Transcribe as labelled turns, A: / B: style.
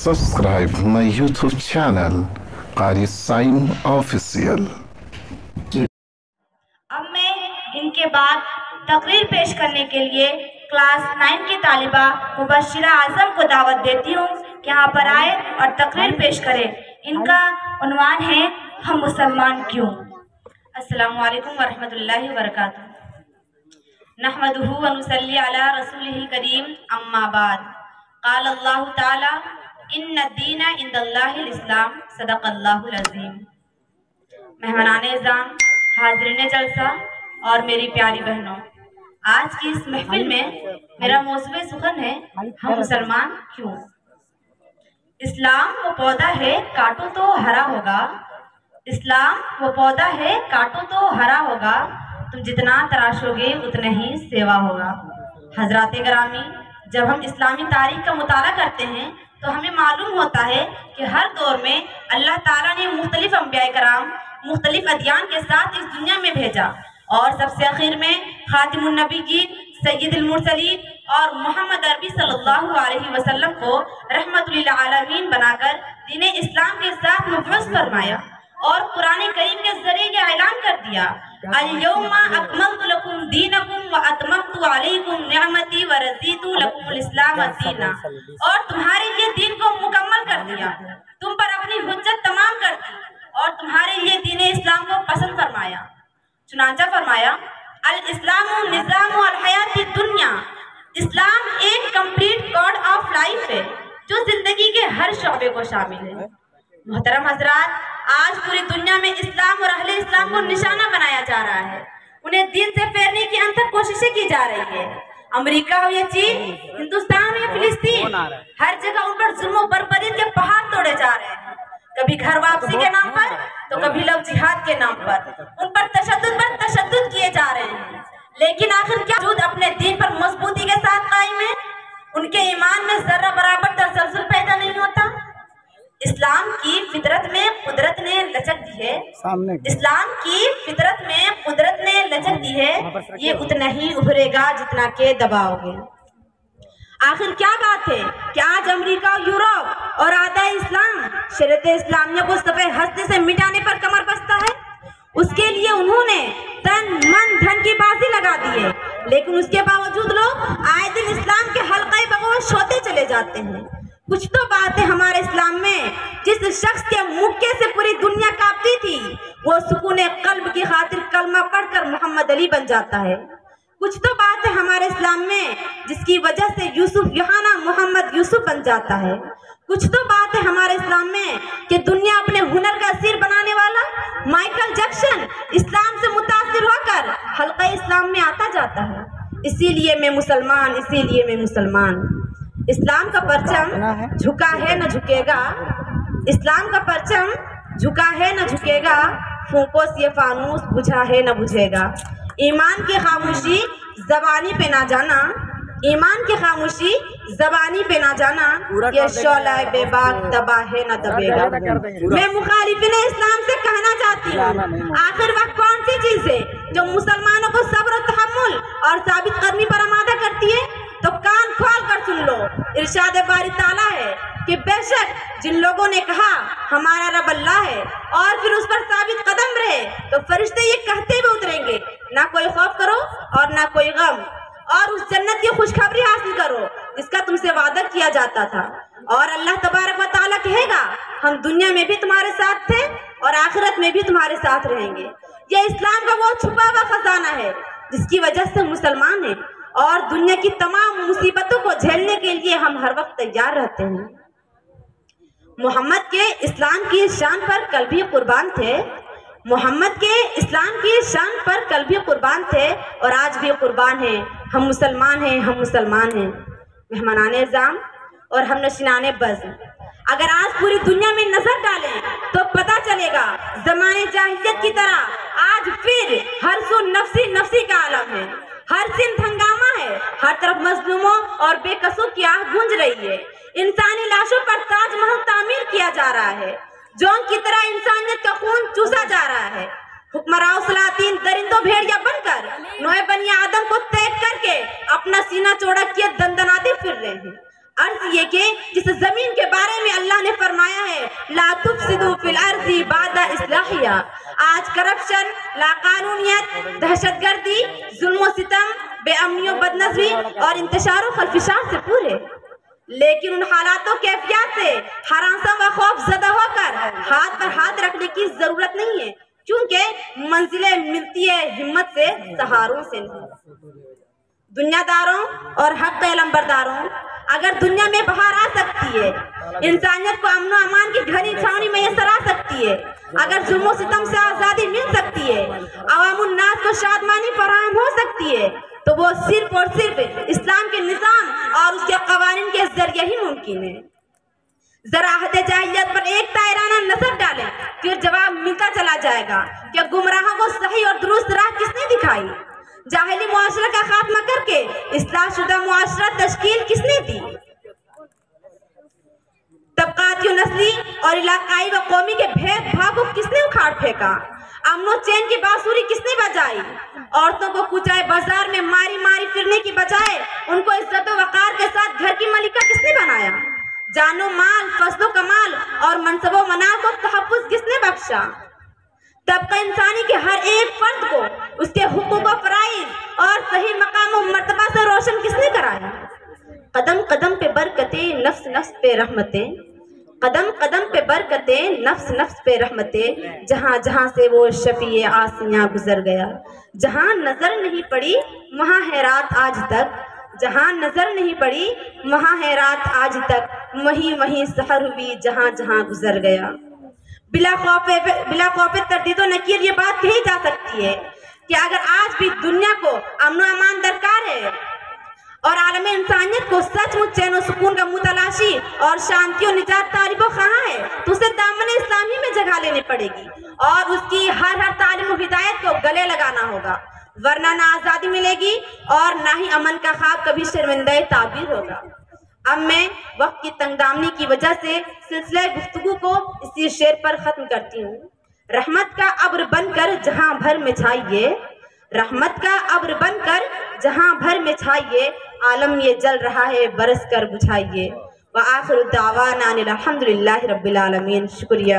A: subscribe my YouTube channel Qari Saim Official.
B: अब मैं इनके बाद तकरीर पेश करने के लिए क्लास 9 की तालिबा मुबश्शिरा आज़म को दावत देती हूँ कि यहाँ पर आए और तकरीर पेश करें। इनका उन्वान है हम मुसलमान क्यों। अस्सलामु अलैकुम वरहमतुल्लाहि वबरकातुहू। नहमदुहु व नुसल्ली अला रसूलिहिल करीम अम्मा बाद। क़ाल अल्लाहु ताला इन्ना दीना इंदल्लाहिल इस्लाम सदक़ल्लाहुल अज़ीम। मेहमानाने इज़्ज़ाम, हाज़रीन जलसा और मेरी प्यारी बहनों, आज की इस महफिल में मेरा मौज़ूए सुखन है हम मुसलमान क्यों। इस्लाम वो पौधा है काटो तो हरा होगा, इस्लाम वो पौधा है काटो तो हरा होगा, तुम जितना तराशोगे उतना ही सेवा होगा। हज़रात गिरामी, जब हम इस्लामी तारीख का मुताला करते हैं तो हमें मालूम होता है कि हर दौर में अल्लाह ताला ने मुख्तलिफ अंबिया कराम मुख्तलिफ अदियान के साथ इस दुनिया में भेजा और सबसे आखिर में खातिमुन नबीय्यीन सय्यदुल मुरसलीन और मोहम्मद अरबी सल्लल्लाहु अलैहि वसल्लम को रहमतुल लिल आलमीन बनाकर दीन इस्लाम के साथ मुबअ्स फरमाया और कुरान करीम के जरिए ये ऐलान कर दिया अल-यौमा अकमलतु लकुम दीनकुम व अतममतु अलैकुम निअमती व रज़ीतु लकुमुल इस्लाम दीना। और तुम्हारे लिए दीन को मुकम्मल कर दिया, तुम पर अपनी हुज्जत तमाम कर दी और तुम्हारे लिए दीन इस्लाम को पसंद फरमाया। चुनांचा फरमाया अल इस्लामु निज़ामु अल हयाती दुनिया, इस्लाम एक कंप्लीट कोड ऑफ लाइफ है जो जिंदगी के हर शोबे को शामिल है। मोहतरम हजरात, आज पूरी दुनिया में इस्लाम और अहले इस्लाम को निशाना बनाया जा रहा है, उन्हें दीन से फेरने की अनथक कोशिशें की जा रही है। अमेरिका हो या चीन, हिंदुस्तान हो या फिलिस्तीन, हर जगह उन पर जुल्म और बर्बरी के पहाड़ तोड़े जा रहे हैं, कभी घर वापसी के नाम पर तो कभी लव जिहाद के नाम पर उन पर तशद्दुद किए जा रहे हैं। लेकिन आखिर क्या वजूद अपने दीन पर मजबूती के साथ कायम है? उनके ईमान में जर्रा बराबर तसल्सल पैदा नहीं होता। इस्लाम की फितरत में कुदरत ने लचक दी है, इस्लाम की फितरत में कुदरत ने लचक दी है, ये उतना ही उभरेगा जितना के दबाओगे। आखिर क्या बात है कि आज अमेरिका, यूरोप और आधा इस्लाम शरीयत इस्लामिया को सफ़े हस्ती से मिटाने पर कमर बस्ता है। उसके लिए उन्होंने तन मन धन की बाजी लगा दी है, लेकिन उसके बावजूद लोग आए दिन इस्लाम के हल्के बगोश होते चले जाते हैं। कुछ तो बात है हमारे इस्लाम में जिस शख्स के मुक्के से पूरी दुनिया कांपती थी, वो सुकून कल्ब की खातिर कलमा पढ़कर मोहम्मद अली बन जाता है। कुछ तो बात है हमारे इस्लाम में जिसकी वजह से यूसुफ यूहाना मोहम्मद यूसुफ बन जाता है। कुछ तो बात है हमारे इस्लाम में कि दुनिया अपने हुनर का असीर बनाने वाला माइकल जैक्सन इस्लाम से मुतासिर होकर हल्का इस्लाम में आता जाता है। इसीलिए मैं मुसलमान, इसीलिए मैं मुसलमान। इस्लाम का परचम झुका है न झुकेगा, इस्लाम का परचम झुका है न झुकेगा, फूंको से फानूस बुझा है न बुझेगा। ईमान की खामोशी ज़बानी पे ना जाना, ईमान की खामोशी ज़बानी पे ना जाना, ये शोला बेबाक दबा है न दबेगा। मैं मुखालिफिन इस्लाम से कहना चाहती हूँ, आखिर वह कौन सी चीज़ है जो मुसलमानों को सब्र और तहम्मुल और साबित कदमी पर आमादा करती है? तो कान खोल कर सुन लो, इरशाद बारी ताला है कि बेशक जिन लोगों ने कहा हमारा रब अल्लाह है और फिर उस पर साबित कदम रहे तो फरिश्ते ये कहते हुए उतरेंगे, ना कोई खौफ करो और ना कोई गम, और उस जन्नत की खुशखबरी हासिल करो जिसका तुमसे वादा किया जाता था। और अल्लाह तबारक व तआला कहेगा हम दुनिया में भी तुम्हारे साथ थे और आखिरत में भी तुम्हारे साथ रहेंगे। ये इस्लाम का वो छुपा हुआ खजाना है जिसकी वजह से मुसलमान है और दुनिया की तमाम मुसीबतों को झेलने के लिए हम हर वक्त तैयार रहते हैं। मोहम्मद के इस्लाम की शान पर कल भी कुर्बान थे, मोहम्मद के इस्लाम की शान पर कल भी कुर्बान थे और आज भी कुर्बान हैं। हम मुसलमान हैं, हम मुसलमान हैं। मेहमानाने इज़्ज़ाम और हम नशीनाने बज़्म, अगर आज पूरी दुनिया में नजर डालें तो पता चलेगा ज़माने जाहिलियत की तरह आज फिर हर सू नफ्सी नफ्सी का आलम है, हर सिंध हंगामा है, हर तरफ मजलूमों और बेकसों की आह गूंज रही है। इंसानी लाशों पर ताजमहल तामीर किया जा रहा है, जोंक की तरह इंसानियत का खून चूसा जा रहा है। हुक्मरान सलातीन दरिंदों भेड़िया बनकर नोए बनी आदम को तैग करके अपना सीना चौड़ा किए दंदनाते फिर रहे हैं। अर्ज ये कि जिस जमीन के बारे में
C: لا تفسدوا فی الارض بعد اصلاحها. آج کرپشن، لاقانونیت، دہشت گردی، ظلم و ستم، بے امنی و بدنظری اور انتشار و خلفشار سے پورے. لیکن ان حالات و کیفیات سے ہراساں و خوف زدہ ہو کر ہاتھ پر ہاتھ رکھنے کی ضرورت نہیں ہے، کیونکہ منزلیں ملتی ہے ہمت سے، سہاروں سے نہیں. دنیا داروں اور حق علمبرداروں، اگر دنیا میں بہار آ سکتی ہے، انسانیت کو امن و امان کی گھری چھاؤنی میسر آ سکتی ہے، اگر ظلم و ستم سے آزادی مل سکتی ہے، عوام الناس کو شادمانی فراہم ہو سکتی ہے، تو وہ صرف اور صرف اسلام کے نظام اور اس کے قوانین کے ذریعے ہی ممکن ہے. ذرا عہد جاہلیت پر ایک تائرانہ نظر ڈالیں، پھر جواب ملتا چلا جائے گا کہ گمراہوں کو صحیح اور درست راہ کس نے دکھائی. جاہلی معاشرہ کا خاتمہ کر کے اصلاح شدہ معاشرہ تشکیل کس نے دی. طبقاتی و نسلی اور علاقائی و قومی کے بھید بھاؤ کو کس نے اکھاڑ پھینکا. امن و چین کی بانسری کس نے بجائی. عورتوں کو کوچائے بازار میں ماری ماری پھرنے کی بجائے ان کو عزت و وقار کے ساتھ گھر کی ملکہ کس نے بنایا. جان و مال، فضل و کمال اور منصب و منال کو تحفظ کس نے بخشا. طبقہ انسانی کے ہر ایک فرد کو اس کے حقوق و فرائض اور صحیح مقام و مرتبہ سے روشن کس نے کرایا. قدم قدم پہ برکتیں، نفس نفس پہ رحمتیں، قدم قدم پہ برکتیں، نفس نفس پہ رحمتیں، جہاں جہاں سے وہ شفیع آسیاں گزر گیا. جہاں نظر نہیں پڑی وہاں ہے رات آج تک، جہاں نظر نہیں پڑی وہاں ہے رات آج تک، وہیں وہیں سحر ہوئی جہاں جہاں گزر گیا. بلا خوف تردید و نکیر یہ بات کہی جا سکتی ہے کہ اگر آج بھی دنیا کو امن و امان درکار ہے اور عالم انسانیت کو سچ مچ چین و سکون کا متلاشی اور شانتی و نجات طالب و خواہاں ہے، تو اسے دامن اسلامی میں جگہ لینی پڑے گی اور اس کی ہر تعلیم و ہدایت کو گلے لگانا ہوگا، ورنہ نہ آزادی ملے گی اور نہ ہی امن کا خواب کبھی شرمندہ تعبیر ہوگا. اب میں وقت کی تنگ دامنی کی وجہ سے سلسلہ گفتگو کو اسی شعر پر ختم کرتی ہوں. رحمت کا ابر بن کر جہاں بھر میں چھائیے، رحمت کا ابر بن کر جہاں بھر میں چھائیے، عالم یہ جل رہا ہے برس کر بجھائیے. وآخر دعوانا الحمدللہ رب العالمین. شکریہ.